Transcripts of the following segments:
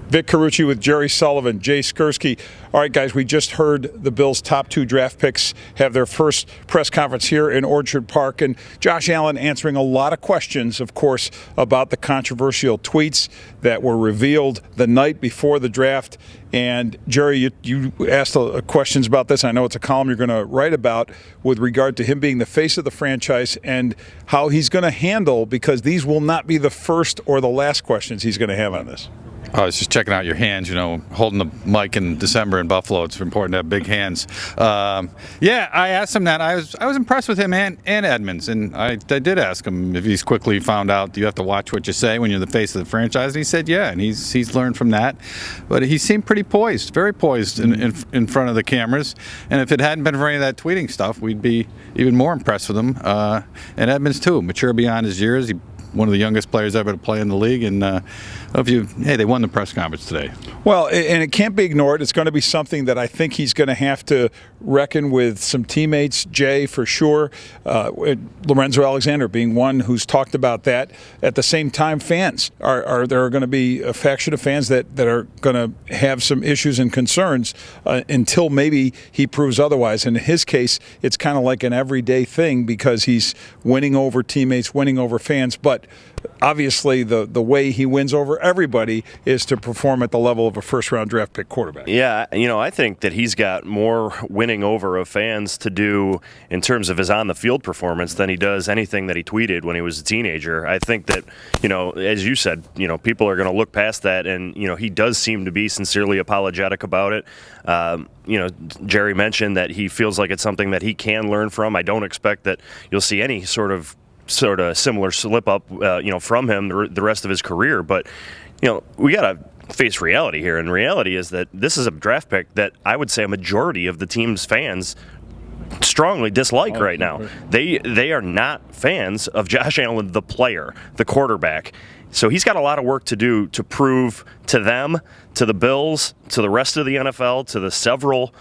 Vic Carucci with Jerry Sullivan, Jay Skurski. All right, guys, we just heard the Bills' top 2 draft picks have their first press conference here in Orchard Park, and Josh Allen answering a lot of questions, of course, about the controversial tweets that were revealed the night before the draft. And Jerry, you asked questions about this. I know it's a column you're going to write about with regard to him being the face of the franchise and how he's going to handle, because these will not be the first or the last questions he's going to have on this. I was just checking out your hands, holding the mic in December in Buffalo. It's important to have big hands. Yeah, I asked him that. I was impressed with him and Edmunds, and I did ask him if he's quickly found out you have to watch what you say when you're the face of the franchise. And he said, yeah, and he's learned from that. But he seemed pretty poised, very poised in front of the cameras. And if it hadn't been for any of that tweeting stuff, we'd be even more impressed with him. And Edmunds, too, mature beyond his years. One of the youngest players ever to play in the league, and they won the press conference today. Well, and it can't be ignored. It's going to be something that I think he's going to have to reckon with some teammates, Jay, for sure. Lorenzo Alexander being one who's talked about that. At the same time, fans are there going to be a faction of fans that are going to have some issues and concerns until maybe he proves otherwise. And in his case, it's kind of like an everyday thing because he's winning over teammates, winning over fans, but obviously the way he wins over everybody is to perform at the level of a first-round draft pick quarterback. Yeah, I think that he's got more winning over of fans to do in terms of his on-the-field performance than he does anything that he tweeted when he was a teenager. I think that, as you said, people are going to look past that, and, he does seem to be sincerely apologetic about it. Jerry mentioned that he feels like it's something that he can learn from. I don't expect that you'll see any sort of similar slip up, from him the rest of his career. But, we got to face reality here. And reality is that this is a draft pick that I would say a majority of the team's fans strongly dislike right now. They are not fans of Josh Allen, the player, the quarterback. So he's got a lot of work to do to prove to them, to the Bills, to the rest of the NFL, to the several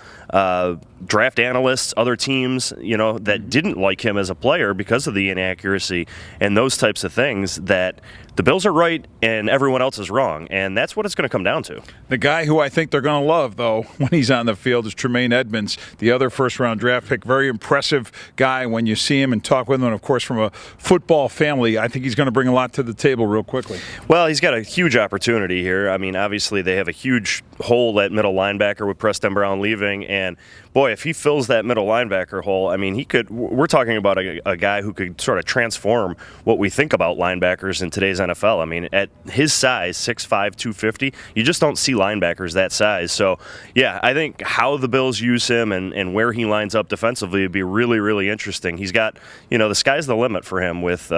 draft analysts, other teams, that didn't like him as a player because of the inaccuracy and those types of things, that the Bills are right and everyone else is wrong. And that's what it's going to come down to. The guy who I think they're going to love, though, when he's on the field is Tremaine Edmunds, the other first-round draft pick. Very impressive guy when you see him and talk with him. And, of course, from a football family, I think he's going to bring a lot to the table real quickly. Well, he's got a huge opportunity here. I mean, obviously they have a huge hole at middle linebacker with Preston Brown leaving. And, boy, if he fills that middle linebacker hole, I mean, we're talking about a guy who could sort of transform what we think about linebackers in today's NFL. I mean, at his size, 6'5", 250, you just don't see linebackers that size. So, yeah, I think how the Bills use him and where he lines up defensively would be really, really interesting. He's got, the sky's the limit for him with,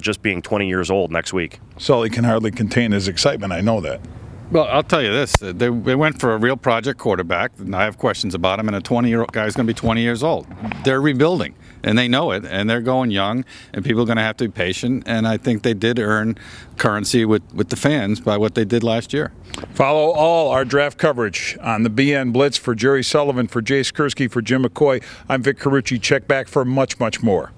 just being 20 years old next week. Sully can hardly contain his excitement. I know that. Well, I'll tell you this. They went for a real project quarterback, and I have questions about him, and a 20-year-old guy's going to be 20 years old. They're rebuilding, and they know it, and they're going young, and people are going to have to be patient, and I think they did earn currency with the fans by what they did last year. Follow all our draft coverage on the BN Blitz. For Jerry Sullivan, for Jay Skurski, for Jim McCoy, I'm Vic Carucci. Check back for much, much more.